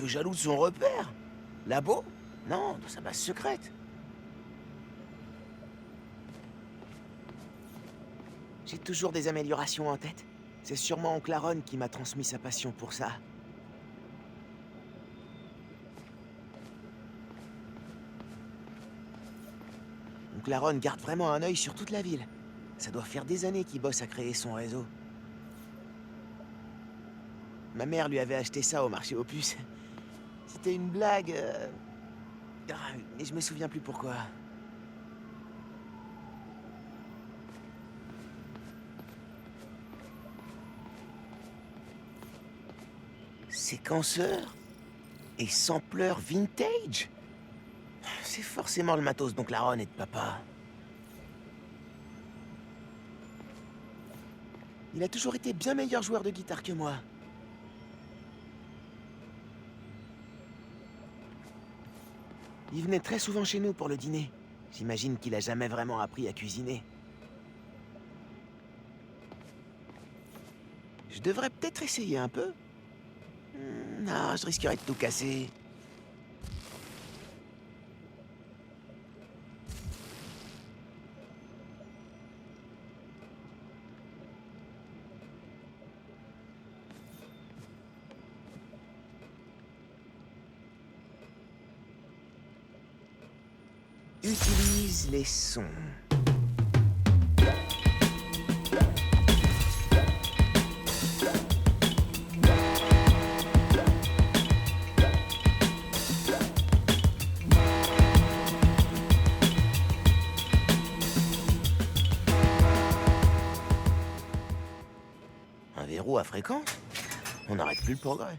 peu jaloux de son repère. Labo? Non, dans sa base secrète. J'ai toujours des améliorations en tête. C'est sûrement Oncle Aaron qui m'a transmis sa passion pour ça. Oncle Aaron garde vraiment un œil sur toute la ville. Ça doit faire des années qu'il bosse à créer son réseau. Ma mère lui avait acheté ça au marché aux puces. C'était une blague... mais je me souviens plus pourquoi. Séquenceur et sampleur vintage. C'est forcément le matos d'Oncle Aaron et de papa. Il a toujours été bien meilleur joueur de guitare que moi. Il venait très souvent chez nous pour le dîner. J'imagine qu'il a jamais vraiment appris à cuisiner. Je devrais peut-être essayer un peu. Non, je risquerais de tout casser. Utilise les sons. Un verrou à fréquence? On n'arrête plus le progrès.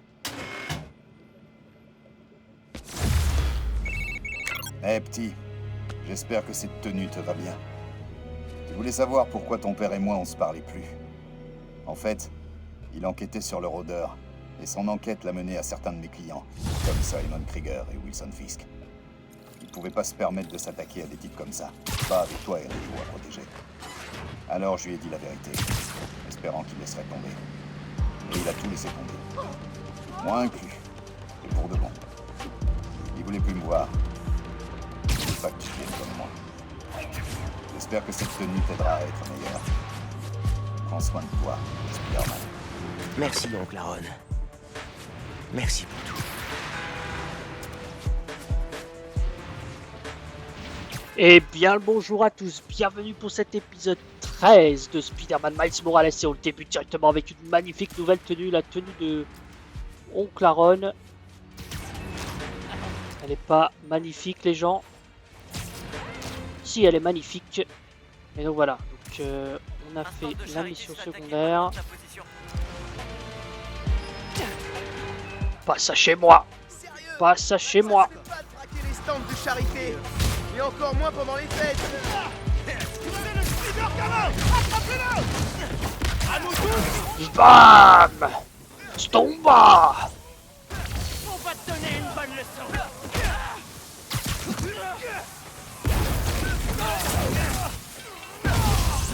Eh petit, j'espère que cette tenue te va bien. Je voulais savoir pourquoi ton père et moi on se parlait plus. En fait, il enquêtait sur le rôdeur, et son enquête l'a mené à certains de mes clients, comme Simon Krieger et Wilson Fisk. Il pouvait pas se permettre de s'attaquer à des types comme ça, pas avec toi et Rico à protéger. Alors je lui ai dit la vérité, espérant qu'il laisserait tomber. Et il a tout laissé tomber. Moi inclus, et pour de bon. Il voulait plus me voir. Pas que tu viennes comme moi. J'espère que cette tenue t'aidera à être meilleur. Prends soin de toi, Spider-Man. Merci, Oncle Aaron. Merci pour tout. Eh bien le bonjour à tous, bienvenue pour cet épisode 13 de Spider-Man Miles Morales et on le débute directement avec une magnifique nouvelle tenue, la tenue de Oncle Aaron. Elle n'est pas magnifique les gens. Si, elle est magnifique. Et donc voilà, donc, on a fait la mission secondaire. Pas ça chez moi. Pas ça chez moi. Pas de braquer les stands de charité. Et encore moins pendant les fêtes. Prenez le Spider-Gamin. Attrapez-le. À nous tous. Bam Stomba. On va te donner une bonne leçon.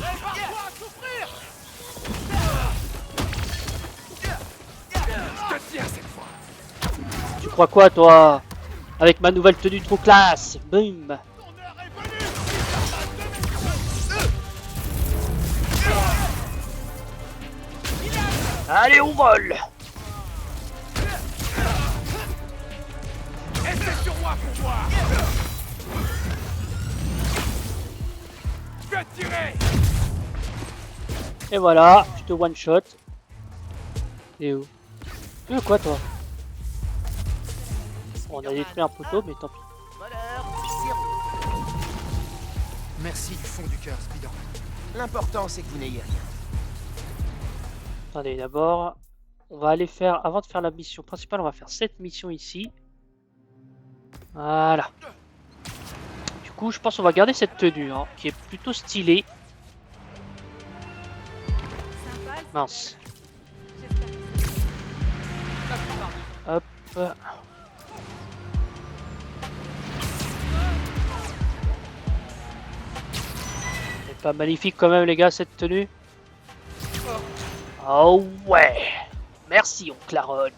Prépare-toi à souffrir. Je te tiens cette fois. Tu crois quoi toi? Avec ma nouvelle tenue trop classe. Boum. Ton heure est venue. Allez on vole. Et c'est sur moi pour voir. Je vais tirer. Et voilà, je te one shot. Et où? Tu veux quoi toi? On a détruit un poteau mais tant pis. Merci du fond du cœur, Spider-Man. L'important, c'est que vous n'ayez rien. Attendez, d'abord, on va aller faire, avant de faire la mission principale, on va faire cette mission ici. Voilà. Du coup, je pense qu'on va garder cette tenue, hein, qui est plutôt stylée. Mince. Hop. C'est pas magnifique quand même les gars cette tenue? Oh ouais. Merci Oncle Aaron.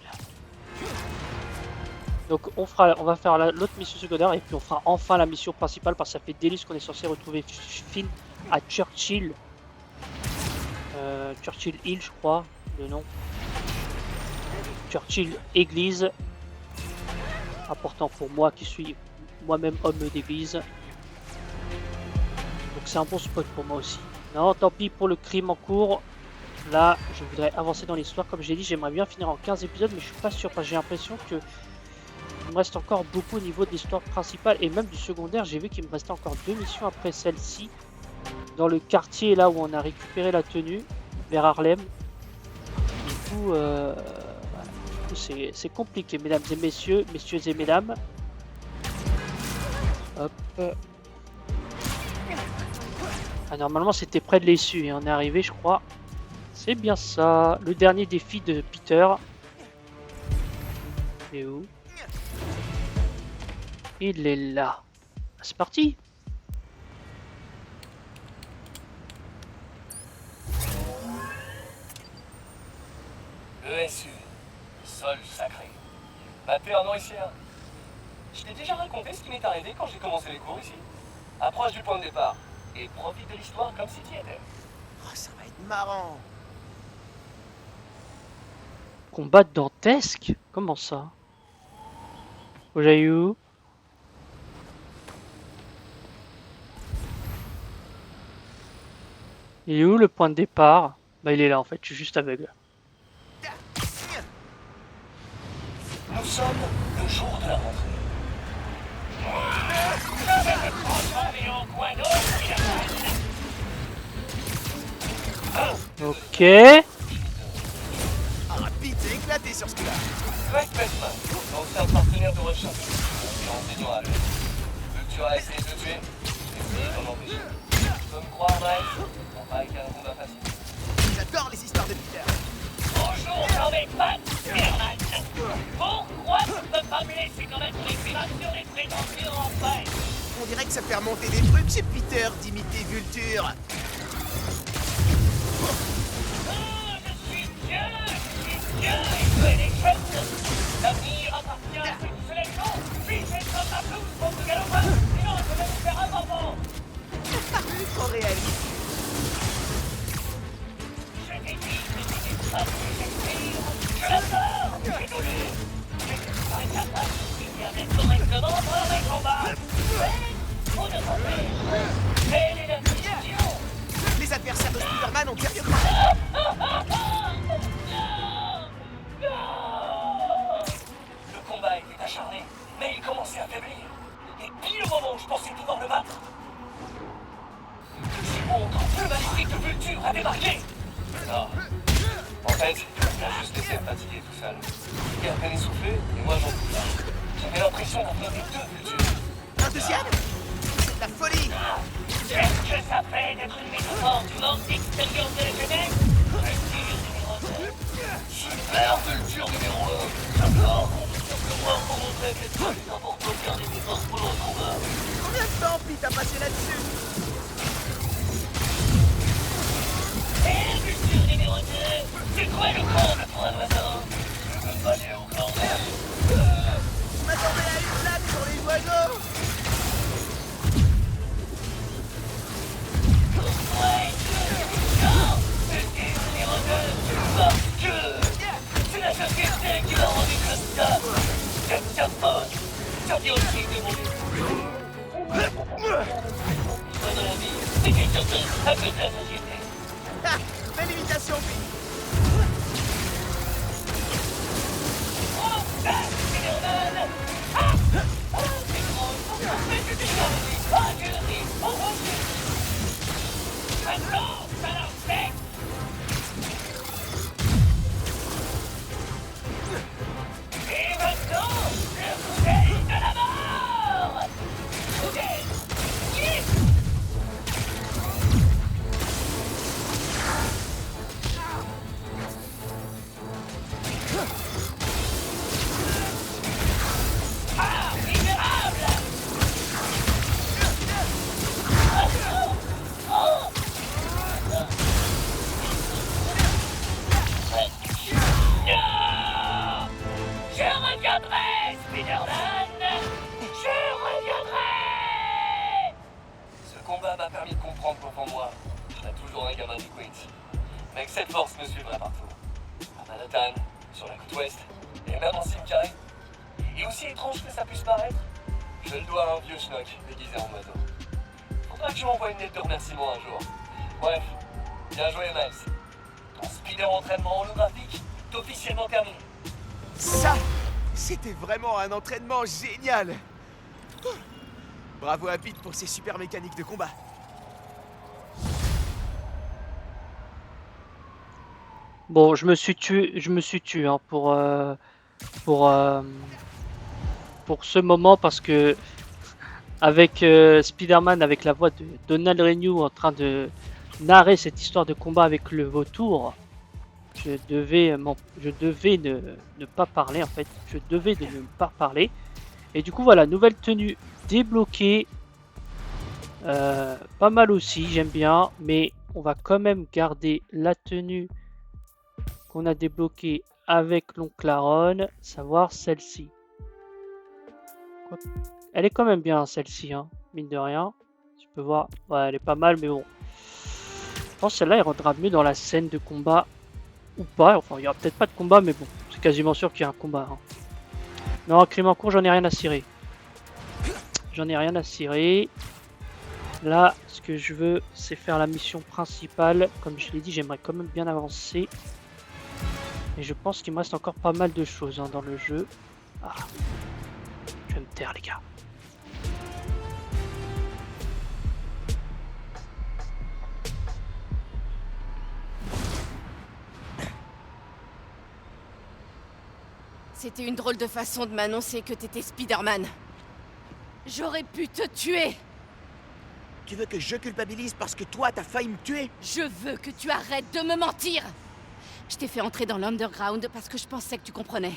Donc on va faire l'autre mission secondaire et puis on fera enfin la mission principale parce que ça fait des listes qu'on est censé retrouver Finn à Churchill. Churchill Hill je crois, le nom. Churchill Église. Important pour moi qui suis moi-même homme d'église. Donc c'est un bon spot pour moi aussi. Non, tant pis pour le crime en cours. Là, je voudrais avancer dans l'histoire. Comme j'ai dit, j'aimerais bien finir en 15 épisodes, mais je suis pas sûr parce que j'ai l'impression que il me reste encore beaucoup au niveau de l'histoire principale et même du secondaire. J'ai vu qu'il me restait encore 2 missions après celle-ci. Dans le quartier là où on a récupéré la tenue, vers Harlem. Du coup, c'est compliqué, mesdames et messieurs, messieurs et mesdames. Hop. Ah, normalement c'était près de l'issue et on est arrivé, je crois. C'est bien ça. Le dernier défi de Peter. Il est où? Il est là. C'est parti. ESU, sol sacré. Batteur nourricière. Je t'ai déjà raconté ce qui m'est arrivé quand j'ai commencé les cours ici. Approche du point de départ et profite de l'histoire comme si t'y étais. Oh, ça va être marrant. Combat dantesque? Comment ça? Où j'ai où? Il est où le point de départ? Bah il est là en fait, je suis juste aveugle. Nous sommes le jour de la rentrée. Ok. Ah, Pete, t'es éclaté sur ce coup-là. Greg Bestman, ancien partenaire de recherche. Confiance ignorable. Tu as essayé de te tuer, essayé d'en empêcher. Tu peux me croire, Mike? On va avec un combat facile. J'adore les histoires de Peter. Bonjour, j'en ai pas de Superman. Pourquoi tu ne peux pas me laisser commettre les crimes sur les prétendus en fait? On dirait que ça fait remonter des trucs chez Peter d'imiter Vulture. Je suis Dieu, et Dieu est les choses. L'avenir appartient à ceux qui se lèvent tôt. Fichez comme ma blouse pour ce galopin, sinon je vais vous faire un bonbon. Trop réaliste. Je t'ai dit que c'était pas ce que j'espère. Je l'adore, j'ai voulu. Mais je serais capable de finir avec correctement dans mes combats. Mais, vous ne savez, quelle est la mission? Les adversaires de Spider-Man ont perdu. Le combat était acharné, mais il commençait à faiblir. Et pile au moment où je pensais pouvoir le battre, le maléfique de Vulture a débarqué. Non. En fait, il a juste laissé me fatiguer tout seul. Il est à peine essoufflé, et moi j'en pouvais pas. J'avais l'impression d'affronter 2 Vultures. Un deuxième? C'est de la folie. Qu'est-ce que ça fait d'être une métaphore du manque d'expérience de la jeunesse? Vulture numéro 2. Super Vulture numéro 1. D'accord, on peut se voir pour montrer que c'est plus important de faire des efforts pour le combat. Combien de temps Pete a passé là-dessus? Et Vulture numéro 2. C'est quoi le comble pour un oiseau? Je veux pas aller au corner. Je m'attendais à une blague sur les oiseaux. Ouais, non, Vulture numéro 2. Parce que c'est la société qui m'a rendu comme ça. C'est ta faute. Ça vient aussi de mon dans la vie, c'est quelque chose à cause de la société. Ha! Belle imitation, Pete. Oh, c'est normal. Ah, c'est drôle. Mais tu t'es sorti. Ah, tu le dis. Oh, mon Dieu. Maintenant, ça l'a fait. Et maintenant, le bouteille de la mort. Bouteille. Yes. Ah, misérable! Oh! m'a permis de comprendre qu'au moi, je serais toujours un gamin du Queens. Mais que cette force me suivrait partout. À Manhattan, sur la côte ouest, et même en Simcoe. Et aussi étrange que ça puisse paraître, je le dois à un vieux schnock déguisé en oiseau. Faudra que je m'envoie une lettre de remerciement un jour. Bref, bien joué Miles. Ton speeder entraînement holographique est officiellement terminé. Ça, c'était vraiment un entraînement génial. Bravo à Pete pour ses super mécaniques de combat. Bon, je me suis tué hein, pour, pour ce moment parce que avec Spider-Man, avec la voix de Donald Renew en train de narrer cette histoire de combat avec le vautour, je devais ne pas parler en fait. Je devais de ne pas parler. Et du coup voilà, nouvelle tenue débloquée. Pas mal aussi, j'aime bien. Mais on va quand même garder la tenue qu'on a débloquée avec l'oncle Aaron, savoir celle-ci. Elle est quand même bien celle-ci, hein, mine de rien. Tu peux voir, ouais, elle est pas mal, mais bon. Je pense que celle-là, elle rendra mieux dans la scène de combat ou pas. Enfin, il n'y aura peut-être pas de combat, mais bon, c'est quasiment sûr qu'il y a un combat. Hein. Non, crime en cours, j'en ai rien à cirer. J'en ai rien à cirer. Là, ce que je veux, c'est faire la mission principale. Comme je l'ai dit, j'aimerais quand même bien avancer. Et je pense qu'il me reste encore pas mal de choses hein, dans le jeu. Ah. Je vais me taire, les gars. C'était une drôle de façon de m'annoncer que t'étais Spider-Man. J'aurais pu te tuer. Tu veux que je culpabilise parce que toi, t'as failli me tuer? Je veux que tu arrêtes de me mentir. Je t'ai fait entrer dans l'underground parce que je pensais que tu comprenais.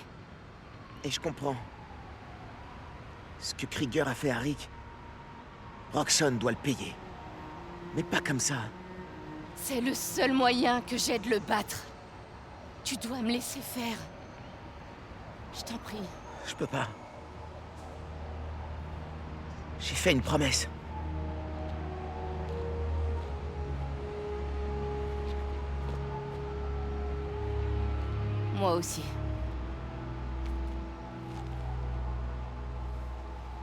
Et je comprends. Ce que Krieger a fait à Rick, Roxxon doit le payer. Mais pas comme ça. C'est le seul moyen que j'ai de le battre. Tu dois me laisser faire. Je t'en prie. Je peux pas. J'ai fait une promesse. Moi aussi.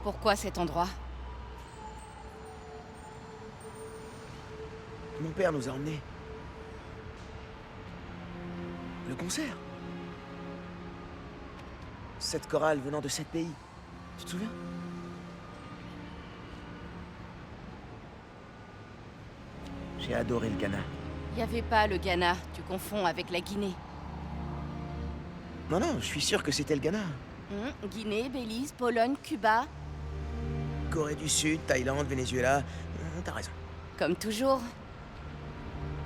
Pourquoi cet endroit? Mon père nous a emmenés. Le concert. Cette chorale venant de 7 pays. Tu te souviens? J'ai adoré le Ghana. Y avait pas le Ghana, tu confonds avec la Guinée. Non, non, je suis sûr que c'était le Ghana. Guinée, Belize, Pologne, Cuba. Corée du Sud, Thaïlande, Venezuela. T'as raison. Comme toujours.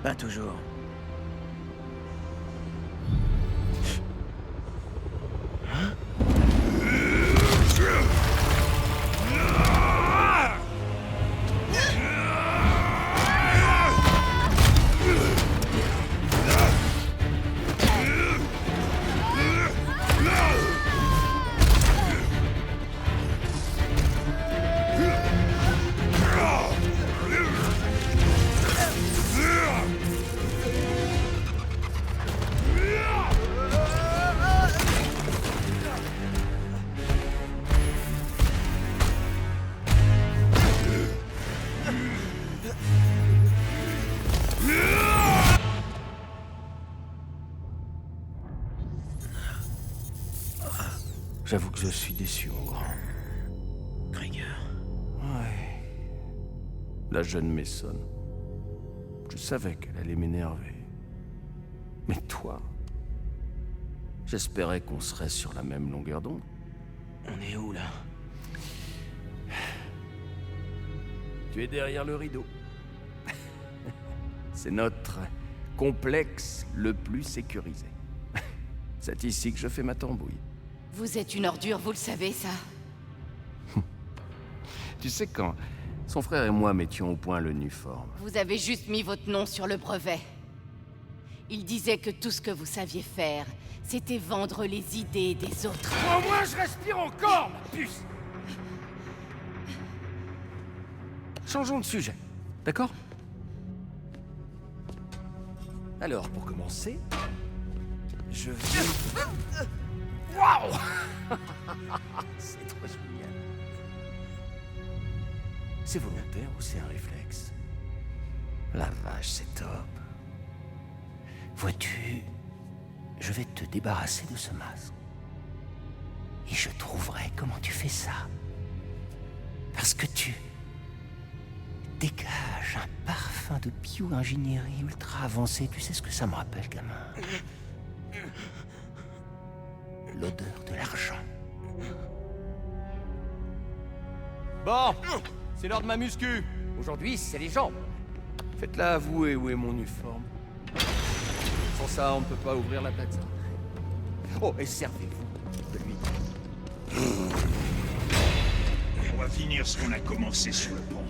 Pas toujours. J'avoue que je suis déçu, mon grand. Krieger. Ouais. La jeune Mason. Je savais qu'elle allait m'énerver. Mais toi... J'espérais qu'on serait sur la même longueur d'onde. On est où, là? Tu es derrière le rideau. C'est notre complexe le plus sécurisé. C'est ici que je fais ma tambouille. Vous êtes une ordure, vous le savez, ça. Tu sais, quand son frère et moi mettions au point le Nuform, Vous avez juste mis votre nom sur le brevet. Il disait que tout ce que vous saviez faire, c'était vendre les idées des autres. Au moins je respire encore, ma puce. changeons de sujet. D'accord? Alors, pour commencer, je vais... Waouh! C'est trop génial. C'est volontaire ou c'est un réflexe? La vache, c'est top. Vois-tu, je vais te débarrasser de ce masque. Et je trouverai comment tu fais ça. Parce que tu dégages un parfum de bio-ingénierie ultra avancé. Tu sais ce que ça me rappelle, gamin? L'odeur de l'argent. Bon, c'est l'heure de ma muscu. Aujourd'hui, c'est les jambes. Faites-la avouer où est mon uniforme. Sans ça, on ne peut pas ouvrir la plaza. Oh, et servez-vous de lui. On va finir ce qu'on a commencé sur le pont.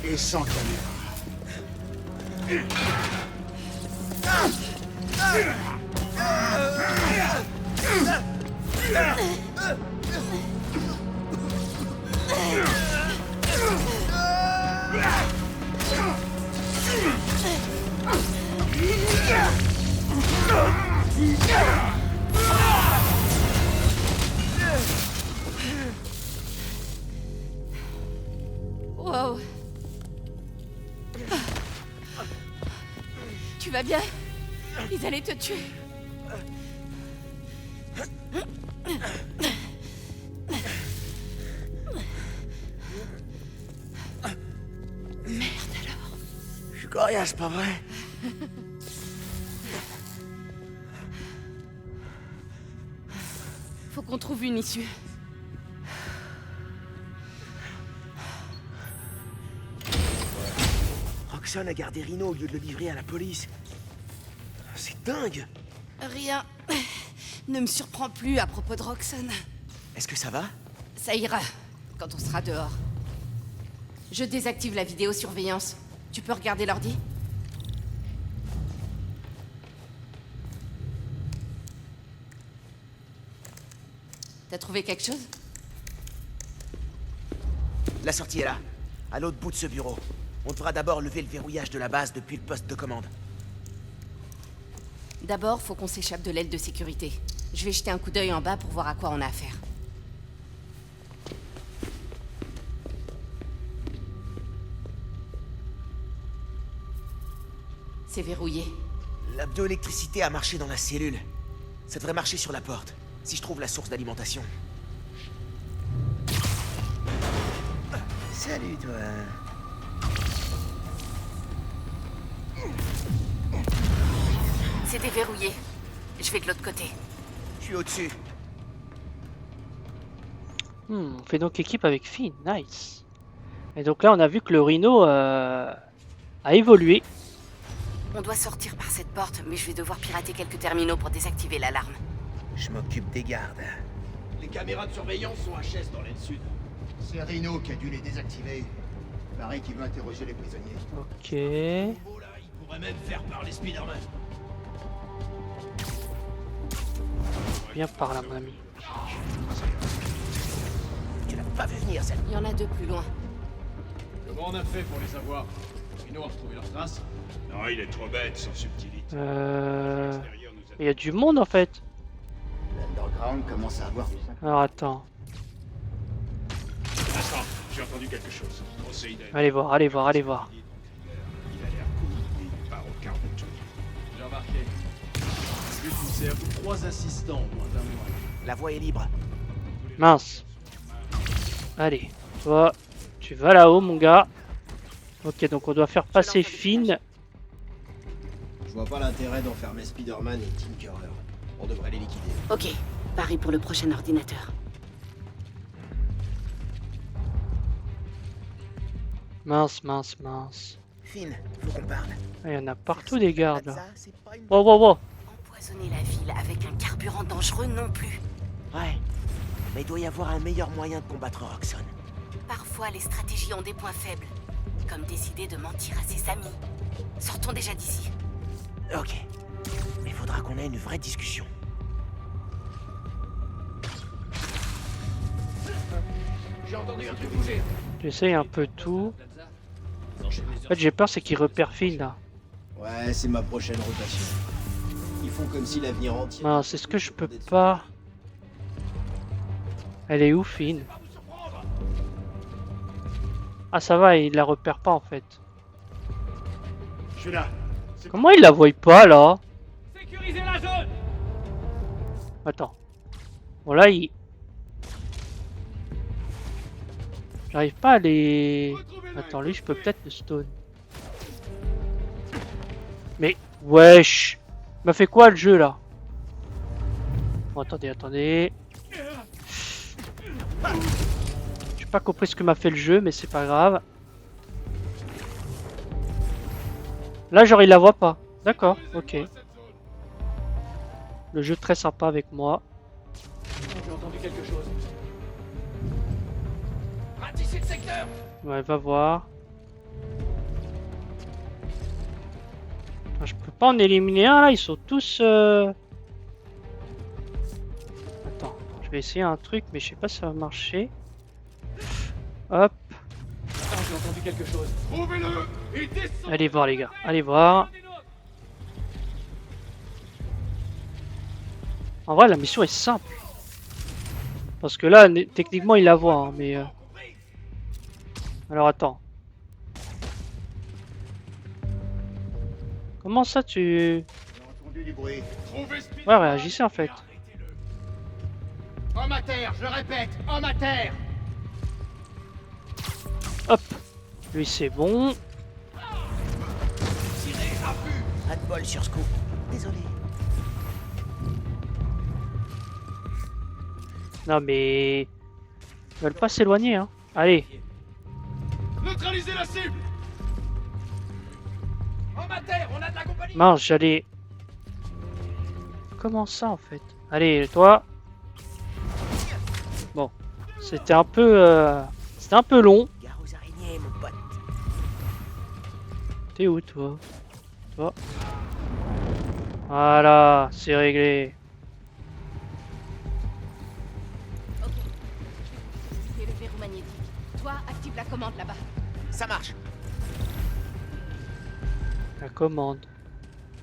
Et sans caméra. Wow. Tu vas bien? Ils allaient te tuer. Merde alors. Je suis coriace, pas vrai? Faut qu'on trouve une issue. Roxxon a gardé Rhino au lieu de le livrer à la police. C'est dingue! Rien ne me surprend plus à propos de Roxxon. Est-ce que ça va? Ça ira quand on sera dehors. Je désactive la vidéosurveillance. Tu peux regarder l'ordi? T'as trouvé quelque chose? La sortie est là, à l'autre bout de ce bureau. On devra d'abord lever le verrouillage de la base depuis le poste de commande. D'abord, faut qu'on s'échappe de l'aile de sécurité. Je vais jeter un coup d'œil en bas pour voir à quoi on a affaire. C'est verrouillé. La bioélectricité a marché dans la cellule. Ça devrait marcher sur la porte, si je trouve la source d'alimentation. Salut, toi. C'est déverrouillé. Je vais de l'autre côté. Je suis au-dessus. On fait donc équipe avec Finn, nice. Et donc là, on a vu que le Rhino a évolué. On doit sortir par cette porte, mais je vais devoir pirater quelques terminaux pour désactiver l'alarme. Je m'occupe des gardes. Les caméras de surveillance sont HS dans l'aile sud. C'est Rhino qui a dû les désactiver. Pareil qu'il veut interroger les prisonniers. Ok. Oh là, il pourrait même faire parler Spider-Man. Viens par là, mon ami. Tu l'as pas vu venir, celle. Il y en a deux plus loin. Comment on a fait pour les avoir? Rhino a retrouvé leurs traces? Non, il est trop bête, sans subtilité. Il y a du monde en fait. L'Underground commence à avoir du sac. Alors attends. Attends, j'ai entendu quelque chose. Poséidon. Allez voir, allez voir, allez voir. Il a l'air cool, mais il part au quart de tout. J'ai remarqué. Lui, tu sers 3 assistants en moins d'un mois. La voie est libre. Mince. Allez, toi, tu vas là-haut, mon gars. Ok, donc on doit faire passer Finn. Je vois pas l'intérêt d'enfermer Spider-Man et Tinkerer. On devrait les liquider. Ok, pari pour le prochain ordinateur. Mince, mince, mince. Finn, faut qu'on parle. Il y en a partout des gardes. Ça, c'est pas une... Wow, wow, wow. Empoisonner la ville avec un carburant dangereux non plus. Ouais. Mais il doit y avoir un meilleur moyen de combattre Roxxon. Parfois, les stratégies ont des points faibles. Comme décider de mentir à ses amis. Sortons déjà d'ici. Ok. Mais faudra qu'on ait une vraie discussion. J'ai entendu un truc bouger. J'essaye un peu tout. En fait, j'ai peur, c'est qu'il repère Finn là. Ouais, c'est ma prochaine rotation. Ils font comme si l'avenir entier... Non, c'est ce que je peux pas. Elle est où, Finn? Ah, ça va, il la repère pas en fait. Je suis là. Comment il la voit pas là? Sécurisez la zone. Attends. Bon, là, il. J'arrive pas à les. Attends, lui, je peux peut-être le stone. Mais, wesh! Il m'a fait quoi le jeu là? Bon, attendez, attendez. J'ai pas compris ce que m'a fait le jeu, mais c'est pas grave. Là, genre, il la voit pas. D'accord, ok. Le jeu très sympa avec moi. J'ai entendu quelque chose. Ratissez le secteur. Ouais, va voir. Ah, je peux pas en éliminer un là, ils sont tous. Attends, je vais essayer un truc, mais je sais pas si ça va marcher. Hop, J'ai entendu quelque chose. Trouvez-le et descendez. allez voir les gars, allez voir. En vrai, la mission est simple. Parce que là, techniquement, il la voit, hein, mais. Alors attends. Comment ça tu... J'ai entendu du bruit. Trouvez Spider-Man. Ouais, réagissez en fait. Arrêtez-le. Homme à terre, je répète, homme à terre. Hop. Lui c'est bon. Tirez à vue. Pas de bol sur ce coup. Désolé. Non mais... Ils veulent pas s'éloigner hein. Allez. Neutralisez la cible. Homme à terre, on a de la compagnie. Mince, j'allais... Comment ça en fait? Allez, toi. Bon. C'était un peu... C'était un peu long. Gare aux araignées, mon pote. T'es où toi? Toi. Voilà, c'est réglé. Ok. C'est le verrou magnétique. Toi, active la commande là-bas. Ça marche. La commande.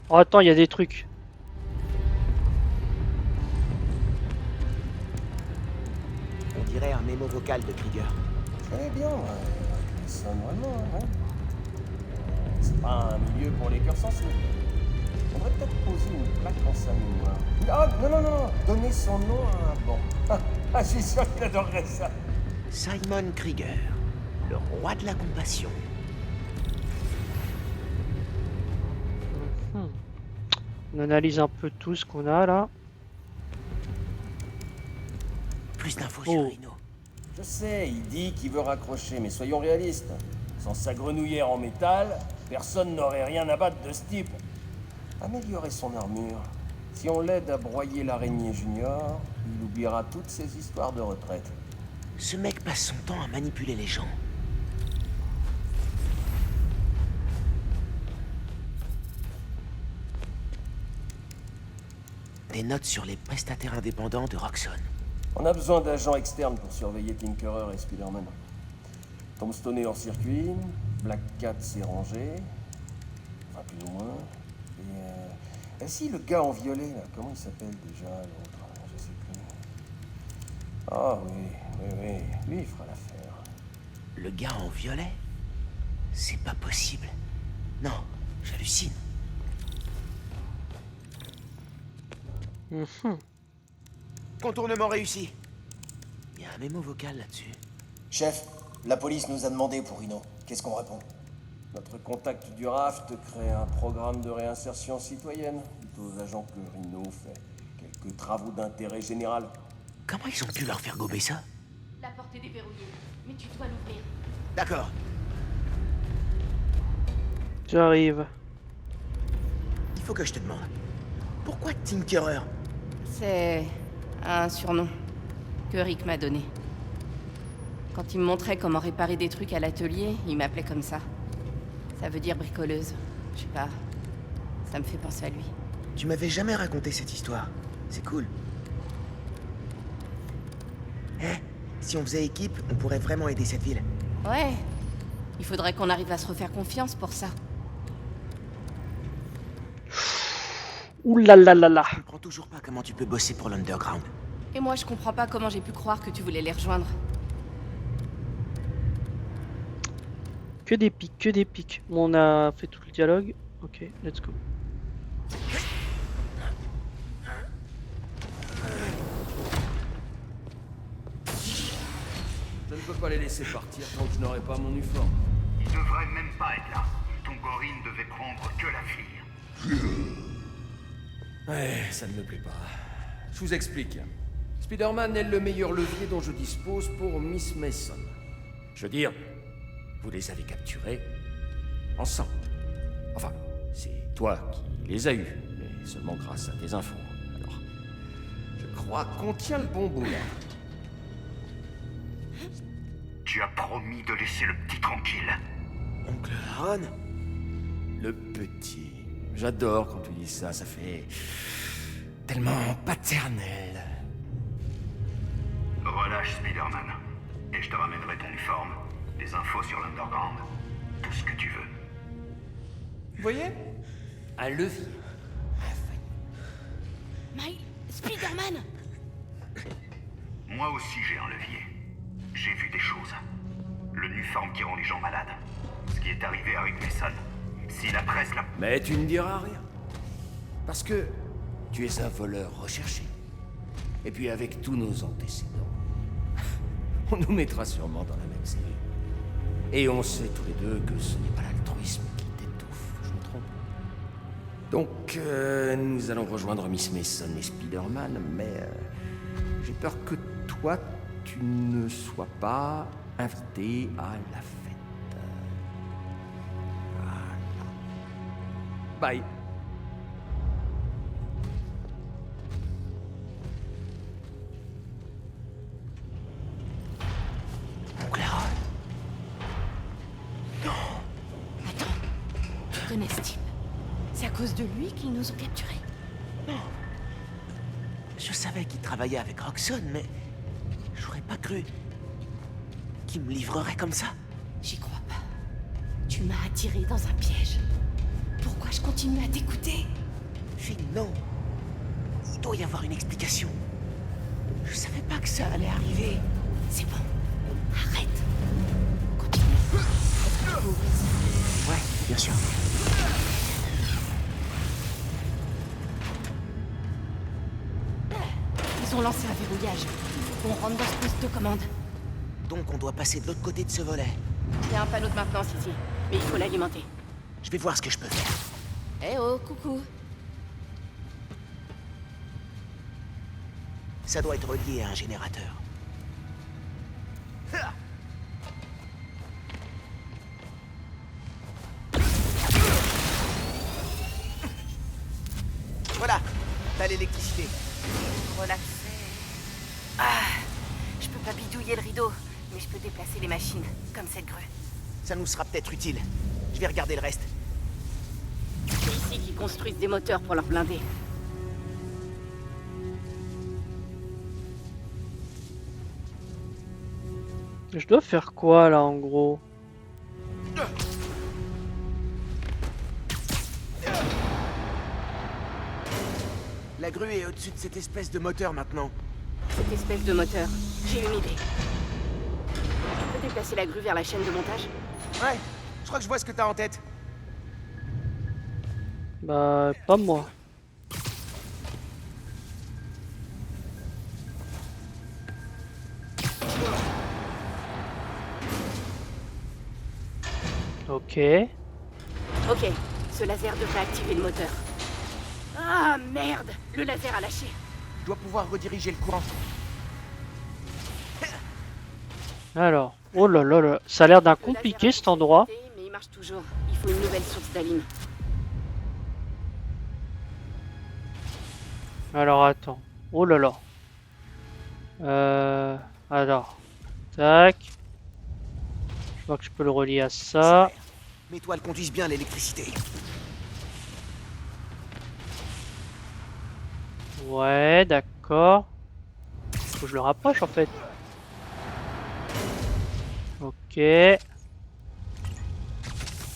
Oh attends, il y a des trucs. On dirait un mémo vocal de Krieger. Eh bien, ça sonne vraiment, hein. C'est pas un milieu pour les cœurs sensibles. On devrait peut-être poser une plaque en sa mémoire. Ah, non, donner son nom à un banc. Ah, je suis sûr qu'il adorerait ça. Simon Krieger, le roi de la compassion. On analyse un peu tout ce qu'on a là. Plus d'infos Oh. sur Rhino. Je sais, il dit qu'il veut raccrocher, mais soyons réalistes. Sans sa grenouillère en métal, personne n'aurait rien à battre de ce type. Améliorer son armure. Si on l'aide à broyer l'araignée junior, il oubliera toutes ses histoires de retraite. Ce mec passe son temps à manipuler les gens. Des notes sur les prestataires indépendants de Roxxon. On a besoin d'agents externes pour surveiller Tinkerer et Spider-Man. Tombstone est hors circuit, Black Cat s'est rangé, enfin plus ou moins. Et si le gars en violet, là, comment il s'appelle déjà l'autre? Je sais plus. Ah oui, lui il fera l'affaire. Le gars en violet? C'est pas possible. Non, j'hallucine. Mhm. Contournement réussi. Il y a un mémo vocal là-dessus. Chef, la police nous a demandé pour Rhino. Qu'est-ce qu'on répond? Notre contact du raft crée un programme de réinsertion citoyenne. Dites aux agents que Rhino fait quelques travaux d'intérêt général. Comment ils ont pu leur faire gober ça? La porte est déverrouillée, mais tu dois l'ouvrir. D'accord. J'arrive. Il faut que je te demande. Pourquoi Tinkerer? C'est un surnom que Rick m'a donné. Quand il me montrait comment réparer des trucs à l'atelier, il m'appelait comme ça. Ça veut dire bricoleuse. Je sais pas. Ça me fait penser à lui. Tu m'avais jamais raconté cette histoire. C'est cool. Si on faisait équipe, on pourrait vraiment aider cette ville. Ouais. Il faudrait qu'on arrive à se refaire confiance pour ça. Ouh là là là là. Je comprends toujours pas comment tu peux bosser pour l'Underground. Et moi, je comprends pas comment j'ai pu croire que tu voulais les rejoindre. Que des pics, que des pics. Bon, on a fait tout le dialogue. Ok, let's go. Je ne peux pas les laisser partir tant que je n'aurai pas mon uniforme. Il devrait même pas être là. Ton gorille ne devait prendre que la fille. Ouais, ça ne me plaît pas. Je vous explique. Spider-Man est le meilleur levier dont je dispose pour Miss Mason. Je veux dire, vous les avez capturés ensemble. Enfin, c'est toi qui les as eus, mais seulement grâce à tes infos. Alors, je crois qu'on tient le bon bout là. Tu as promis de laisser le petit tranquille. Oncle Aaron? Le petit. J'adore quand tu dis ça, ça fait tellement paternel. Relâche Spider-Man. Et je te ramènerai ton uniforme, des infos sur l'Underground, tout ce que tu veux. Vous voyez? Un levier. Miles, Spider-Man! Moi aussi j'ai un levier. J'ai vu des choses. Le uniforme qui rend les gens malades. Ce qui est arrivé à Rick Mason. Si la presse l'a... Mais tu ne diras rien. Parce que tu es un voleur recherché. Et puis avec tous nos antécédents, on nous mettra sûrement dans la même série. Et on sait tous les deux que ce n'est pas l'altruisme qui t'étouffe, je me trompe. Donc, nous allons rejoindre Miss Mason et Spider-Man, mais j'ai peur que toi, tu ne sois pas invité à la fête. Voilà. Bye. Clara? Non. Attends, tu connais ce type. C'est à cause de lui qu'ils nous ont capturés. Non. Je savais qu'il travaillait avec Roxxon, mais... j'aurais pas cru... qu'il me livrerait comme ça. J'y crois pas. Tu m'as attiré dans un piège. Pourquoi je continue à t'écouter? Finn, non. Il doit y avoir une explication. Je savais pas que ça allait arriver. C'est bon. Arrête. Continue. Ouais, bien sûr. Ils ont lancé un verrouillage. Il faut qu'on rentre dans ce poste de commande. Donc on doit passer de l'autre côté de ce volet. Il y a un panneau de maintenance ici, mais il faut l'alimenter. Je vais voir ce que je peux faire. Eh oh, coucou. Ça doit être relié à un générateur. Voilà, t'as l'électricité. Relaxez. Ah, je peux pas bidouiller le rideau, mais je peux déplacer les machines, comme cette grue. Ça nous sera peut-être utile. Je vais regarder le reste. C'est ici qu'ils construisent des moteurs pour leurs blindés. Je dois faire quoi là en gros? La grue est au-dessus de cette espèce de moteur maintenant. Cette espèce de moteur, j'ai une idée. Tu peux déplacer la grue vers la chaîne de montage? Ouais, je crois que je vois ce que t'as en tête. Bah, pas moi. Ok. Ok, ce laser devrait activer le moteur. Ah merde, le laser a lâché. Je dois pouvoir rediriger le courant. Alors, oh là là là, ça a l'air d'un Le laser compliqué a cet endroit. été activé, mais il marche toujours. Il faut une nouvelle source d'alim. Alors attends, oh là là. Alors, tac. Je vois que je peux le relier à ça. Mes toiles conduisent bien l'électricité. Ouais, d'accord. Faut que je le rapproche en fait. Ok.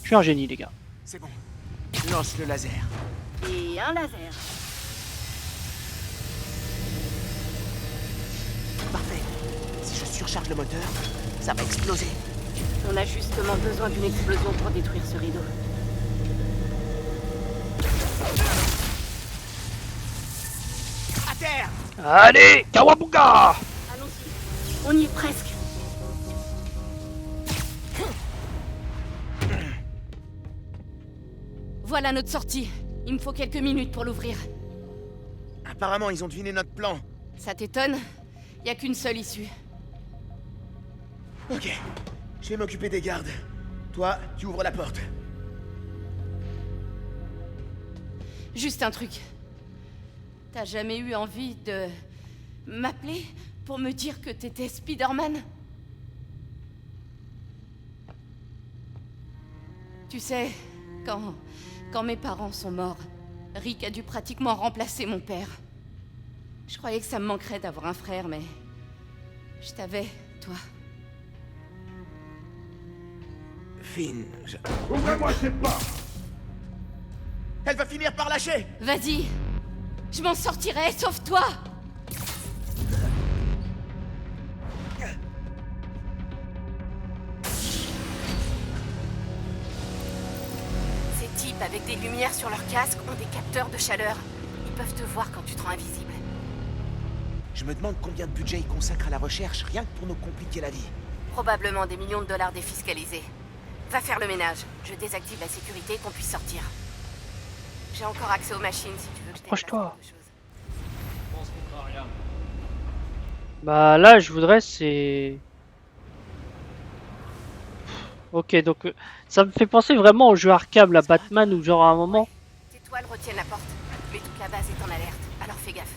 Je suis un génie, les gars. C'est bon. Lance le laser. Et un laser. Parfait. Si je surcharge le moteur, ça va exploser. On a justement besoin d'une explosion pour détruire ce rideau. À terre! Allez, Kawabunga! Allons-y. On y est presque. Voilà notre sortie. Il me faut quelques minutes pour l'ouvrir. Apparemment, ils ont deviné notre plan. Ça t'étonne? Y a qu'une seule issue. Ok. Je vais m'occuper des gardes. Toi, tu ouvres la porte. Juste un truc. T'as jamais eu envie de m'appeler pour me dire que t'étais Spider-Man? Tu sais, quand mes parents sont morts, Rick a dû pratiquement remplacer mon père. Je croyais que ça me manquerait d'avoir un frère, mais je t'avais, toi. Finn, Ouvrez-moi cette porte! elle va finir par lâcher! Vas-y, je m'en sortirai, sauf toi! Ces types avec des lumières sur leur casque ont des capteurs de chaleur. Ils peuvent te voir quand tu te rends invisible. Je me demande combien de budget ils consacrent à la recherche, rien que pour nous compliquer la vie. Probablement des millions de dollars défiscalisés. Va faire le ménage. Je désactive la sécurité qu'on puisse sortir. J'ai encore accès aux machines si tu veux que je Approche-toi. quelque chose. Je pense qu'on fera rien. Bah là, je voudrais, c'est... Ok, donc ça me fait penser vraiment au jeu Arkham, la Batman, où genre à un moment... Tes toiles retiennent la porte, mais toute la base est en alerte, alors fais gaffe.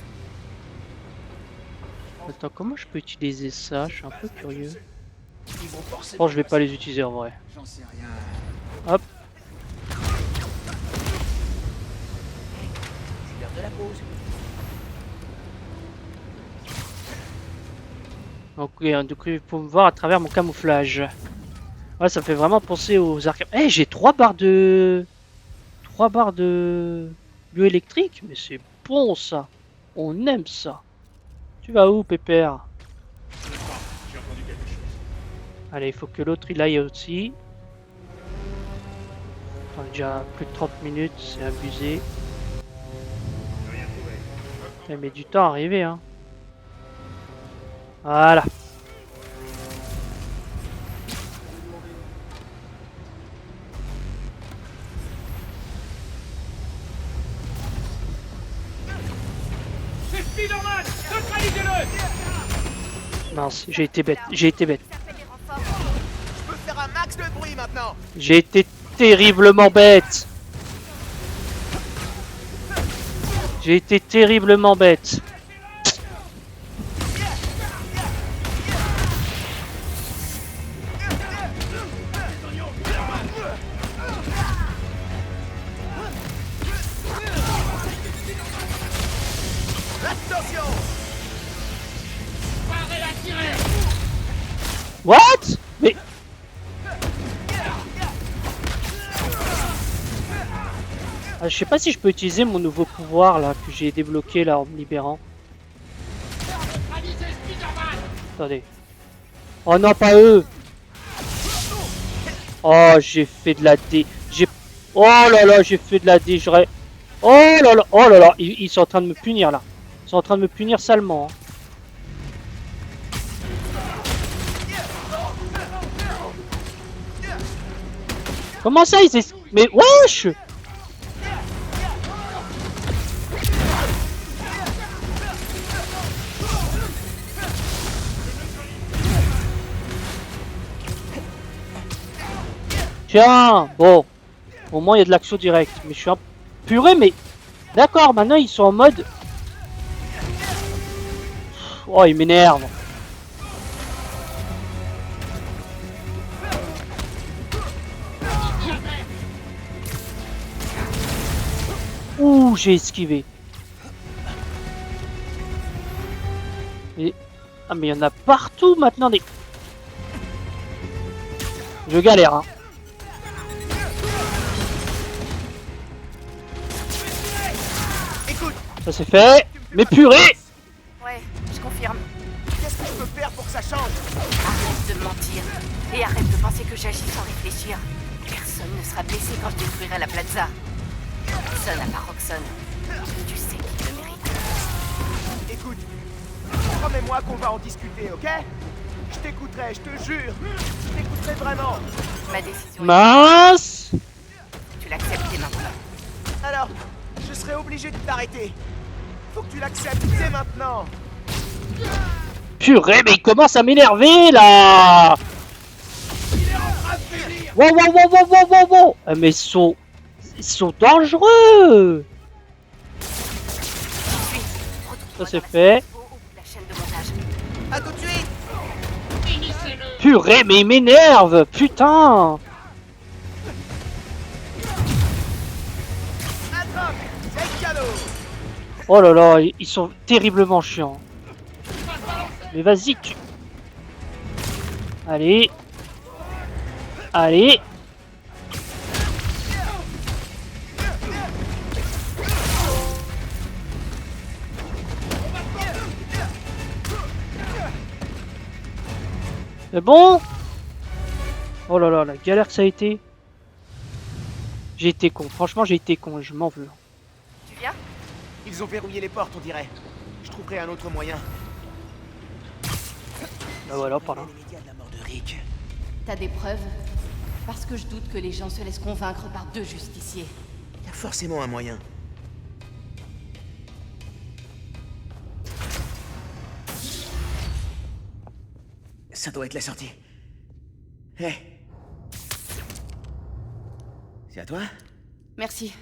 Attends, comment je peux utiliser ça? Je suis un peu curieux. Ils vont forcément. Bon, je vais pas les utiliser en vrai. J'en sais rien. Hop. C'est l'heure de la pause. Donc il faut me voir à travers mon camouflage. Ouais, ça me fait vraiment penser aux Arkham. Eh, j'ai 3 barres de... 3 barres de... bioélectrique. Mais c'est bon ça. On aime ça. Tu vas où, Pépère? J'ai entendu quelque chose. Allez, il faut que l'autre il aille aussi. On a déjà plus de 30 minutes, c'est abusé. Rien trouvé. Ça met du temps à arriver, hein. Voilà. C'est Spider-Man! Neutralisez-le! Mince, j'ai été bête, j'ai été bête. Je peux faire un max de bruit maintenant! J'ai été terriblement bête. J'ai été terriblement bête. Attention! What? Mais... Ah, je sais pas si je peux utiliser mon nouveau pouvoir là que j'ai débloqué là en me libérant. Attendez. Oh non, pas eux. Oh, j'ai fait de la dé. Oh là là, j'ai fait de la dé. Oh là là, oh là là. Ils sont en train de me punir là. Ils sont en train de me punir salement. Hein. Comment ça ils essaient... Mais wesh! Tiens, bon, au moins il y a de l'action directe, mais je suis un purée, mais d'accord, maintenant ils sont en mode... Oh, ils m'énervent. Ouh, j'ai esquivé. Et... Ah mais il y en a partout maintenant des... Je galère, hein. Ça c'est fait. Mais purée! Ouais, je confirme. Qu'est-ce que je peux faire pour que ça change? Arrête de me mentir. Et arrête de penser que j'agis sans réfléchir. Personne ne sera blessé quand je détruirai la plaza. Personne à part Roxxon. Tu sais qu'il le mérite. Écoute, promets-moi qu'on va en discuter, ok? Je t'écouterai, je te jure. Je t'écouterai vraiment. Ma décision Mince! tu l'acceptes dès maintenant. Alors, je serai obligé de t'arrêter. Faut que tu l'acceptes dès maintenant. Purée, mais il commence à m'énerver là! Wow, wow, wow, wow, wow, wow, wow! Mais ils sont dangereux! Ça c'est fait. La chaîne de montage. À tout de suite. Purée, mais il m'énerve! Putain! Attrape, c'est cadeau. Oh là là, ils sont terriblement chiants. Mais vas-y, tu... Allez. Allez. C'est bon? Oh là là, la galère que ça a été. J'ai été con, franchement j'ai été con, je m'en veux. Tu viens? Ils ont verrouillé les portes, on dirait. Je trouverai un autre moyen. Bah voilà, par là. Les médias de la mort de Rick. T'as des preuves? Parce que je doute que les gens se laissent convaincre par deux justiciers. Il y a forcément un moyen. Ça doit être la sortie. Hé. C'est à toi? Merci.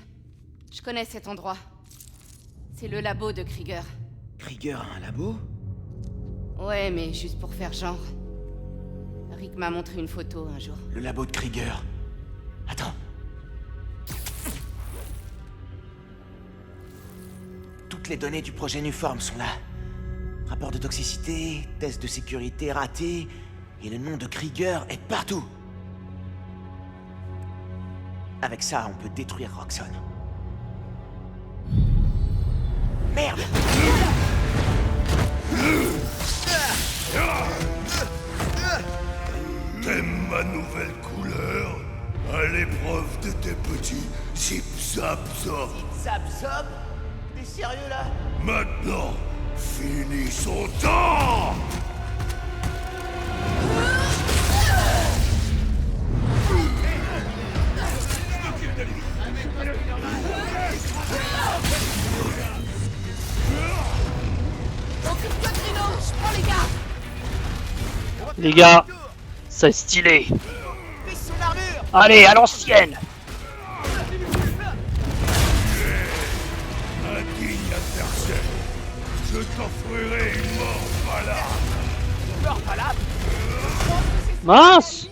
Je connais cet endroit. C'est le labo de Krieger. Krieger a un labo? Ouais, mais juste pour faire genre. Rick m'a montré une photo un jour. Le labo de Krieger. Attends. Toutes les données du projet Nuform sont là. Rapport de toxicité, test de sécurité raté, et le nom de Krieger est partout. Avec ça, on peut détruire Roxxon. Merde! T'aimes ma nouvelle couleur? À l'épreuve de tes petits zip-zap-zop. Zap-zop? T'es sérieux là? Maintenant, finis son temps! Les gars, c'est stylé. Allez, à l'ancienne. Indigne adversaire, je t'offrirai une mort valable. Mort valable? Mince.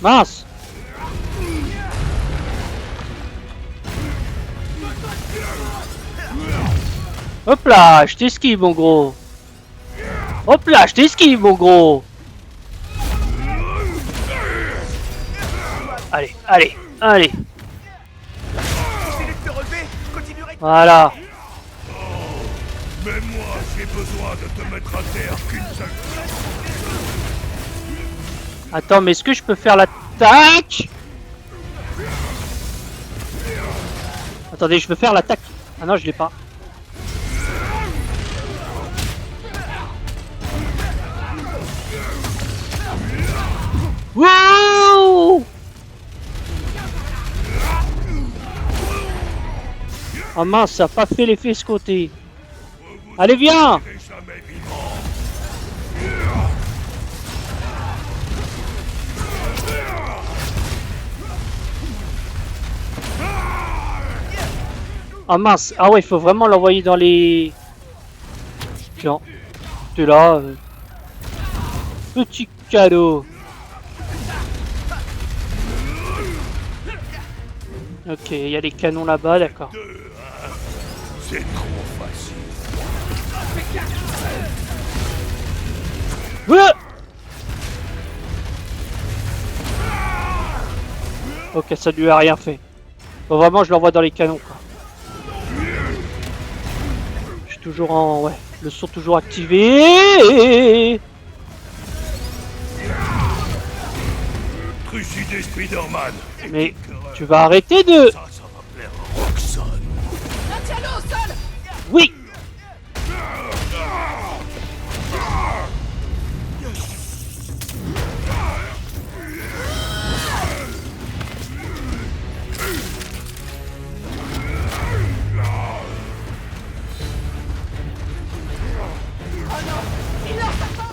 Mince. Hop là, je t'esquive mon gros. Hop là, je t'esquive mon gros. Allez, allez, allez. Voilà. Mais moi, j'ai besoin de te mettre à terre qu'une seule fois. Attends, mais est-ce que je peux faire l'attaque? Attendez, je peux faire l'attaque. Ah non, je l'ai pas. Wouh! Oh mince, ça a pas fait l'effet escompté. Allez, viens! Ah mince, ah ouais, il faut vraiment l'envoyer dans les... Tiens, t'es là. Petit cadeau. Ok, il y a les canons là-bas, d'accord. C'est trop facile. Ok, ça lui a rien fait. Bon, vraiment, je l'envoie dans les canons, quoi. Je suis toujours en... Ouais, le son toujours activé. Trucidé Spider-Man. Mais tu vas arrêter de... Ça va plaire à Roxxon. Maintiens-le au sol! Oui.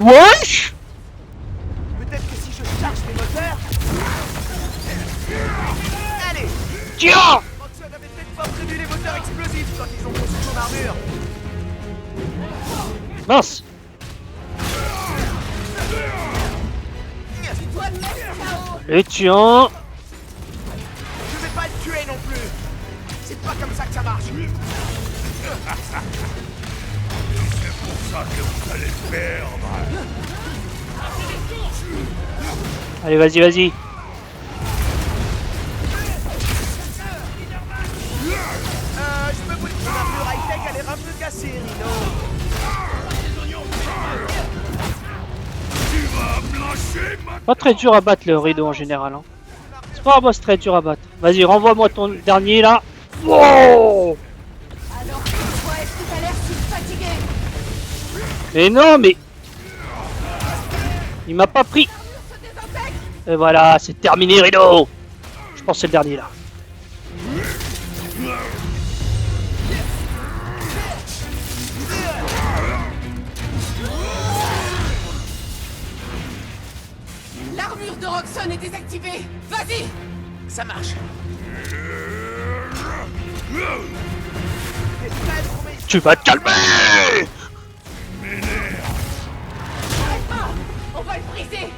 Wesh! Peut-être que si je charge les moteurs... Allez! Tiens! Roxxon avait peut-être pas prévu les moteurs explosifs quand ils ont conçu son armure. Mince! Et tiens! Je vais pas le tuer non plus. C'est pas comme ça que ça marche. C'est pour ça que vous allez perdre. Allez, vas-y, vas-y. Je peux vous dire que ton armure high-tech a l'air un peu cassée, Rhino. Tu vas me lâcher, ma... Pas très dur à battre le rideau en général. Hein. C'est pas un boss très dur à battre. Vas-y, renvoie-moi ton dernier là. Wow! Alors pourquoi est-ce que t'as l'air si fatigué? Mais non, mais... Il m'a pas pris. Et voilà, c'est terminé, rideau. Je pense que c'est le dernier là. L'armure de Roxxon est désactivée! Vas-y! Ça marche. Tu vas te calmer! Arrête pas! On va le briser!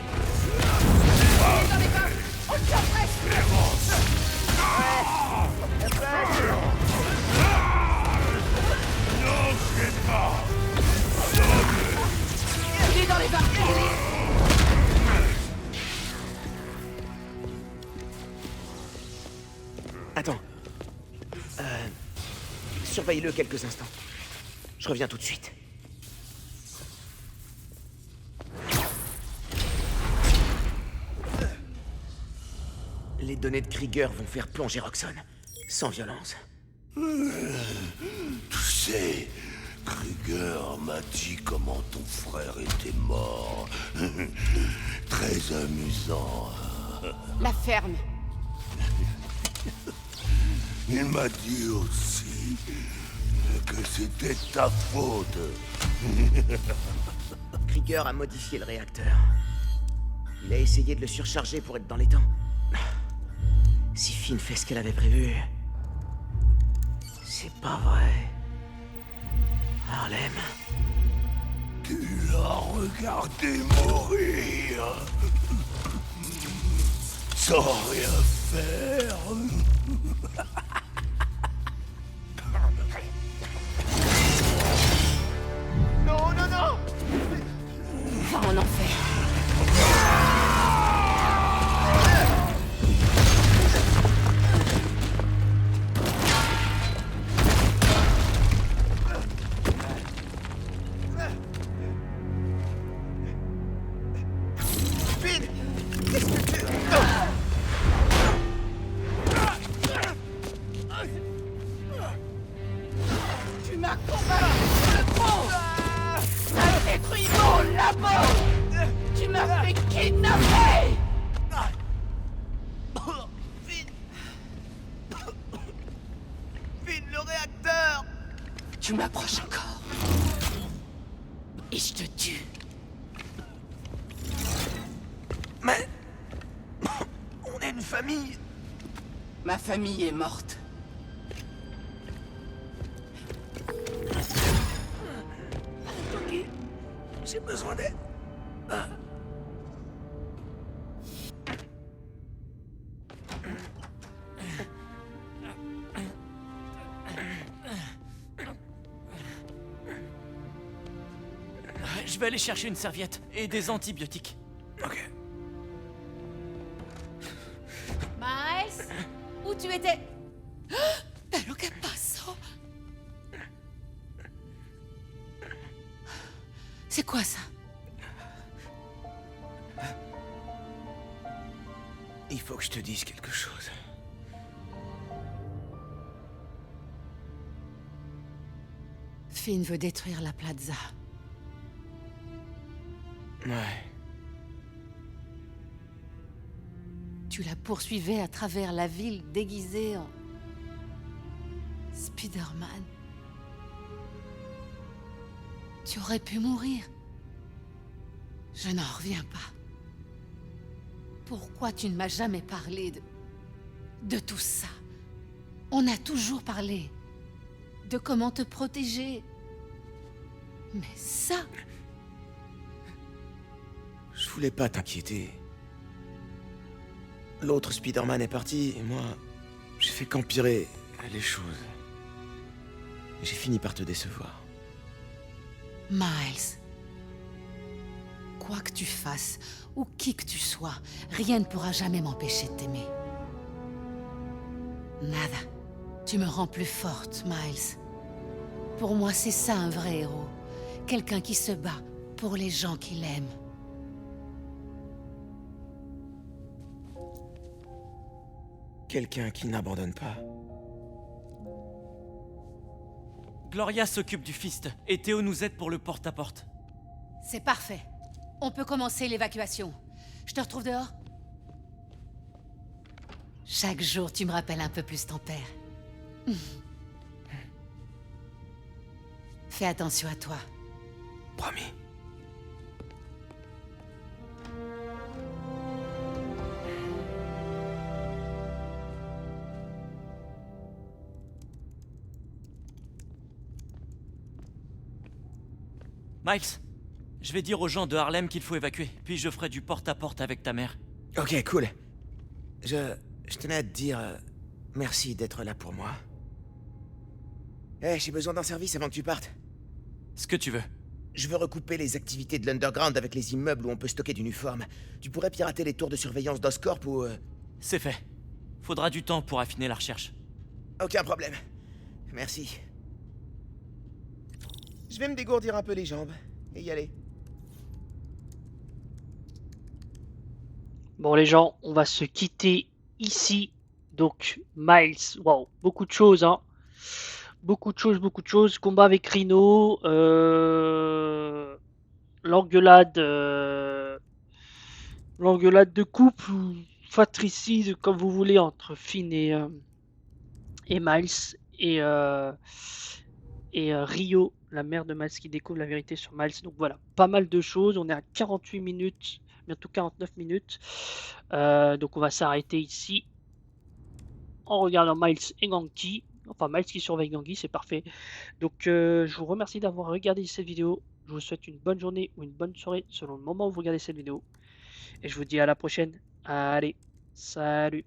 On est dans les bains! On le tient presque! Il est dans les bains! Attends. Surveille-le quelques instants. Je reviens tout de suite. Les données de Krieger vont faire plonger Roxxon. Sans violence. Tu sais, Krieger m'a dit comment ton frère était mort. Très amusant. La ferme! Il m'a dit aussi que c'était ta faute. Krieger a modifié le réacteur. Il a essayé de le surcharger pour être dans les temps. Si Finn fait ce qu'elle avait prévu... C'est pas vrai. Harlem... Tu l'as regardé mourir. Sans rien faire. Non, non, non! Va en enfer! Finn! Qu'est-ce que tu... Tu m'as combattu le trop! T'as détruit mon labo! Tu m'as fait kidnapper! Finn, le réacteur! Tu m'approches encore. Et je te tue. Mais... On est une famille! Ma famille est morte. J'ai besoin d'aide. Je vais aller chercher une serviette et des antibiotiques. Ok. Miles? Tu étais... Pero que passo? C'est quoi ça? Il faut que je te dise quelque chose. Finn veut détruire la plaza. Ouais. Tu la poursuivais à travers la ville déguisée en... Spider-Man. Tu aurais pu mourir. Je n'en reviens pas. Pourquoi tu ne m'as jamais parlé de tout ça? On a toujours parlé de comment te protéger. Mais ça... Je voulais pas t'inquiéter. L'autre Spider-Man est parti, et moi, j'ai fait qu'empirer les choses. J'ai fini par te décevoir. Miles, quoi que tu fasses, ou qui que tu sois, rien ne pourra jamais m'empêcher de t'aimer. Nada. Tu me rends plus forte, Miles. Pour moi, c'est ça un vrai héros. Quelqu'un qui se bat pour les gens qu'il aime. Quelqu'un qui n'abandonne pas. Gloria s'occupe du fist, et Théo nous aide pour le porte-à-porte. C'est parfait. On peut commencer l'évacuation. Je te retrouve dehors? Chaque jour, tu me rappelles un peu plus ton père. Fais attention à toi. Promis. Miles, je vais dire aux gens de Harlem qu'il faut évacuer, puis je ferai du porte-à-porte avec ta mère. Ok, cool. Je tenais à te dire... merci d'être là pour moi. J'ai besoin d'un service avant que tu partes. Ce que tu veux. Je veux recouper les activités de l'Underground avec les immeubles où on peut stocker d'uniformes. Tu pourrais pirater les tours de surveillance d'Oscorp ou... C'est fait. Faudra du temps pour affiner la recherche. Aucun problème. Merci. Je vais me dégourdir un peu les jambes et y aller. Bon les gens, on va se quitter ici. Donc Miles, waouh, beaucoup de choses hein. Beaucoup de choses. Combat avec Rhino, l'engueulade de couple ou fratricide comme vous voulez entre Finn et Miles et Rio, la mère de Miles qui découvre la vérité sur Miles. Donc voilà, pas mal de choses. On est à 48 minutes, bientôt 49 minutes. Donc on va s'arrêter ici en regardant Miles et Ganke. Enfin, Miles qui surveille Ganke, c'est parfait. Donc je vous remercie d'avoir regardé cette vidéo. Je vous souhaite une bonne journée ou une bonne soirée selon le moment où vous regardez cette vidéo. Et je vous dis à la prochaine. Allez, salut.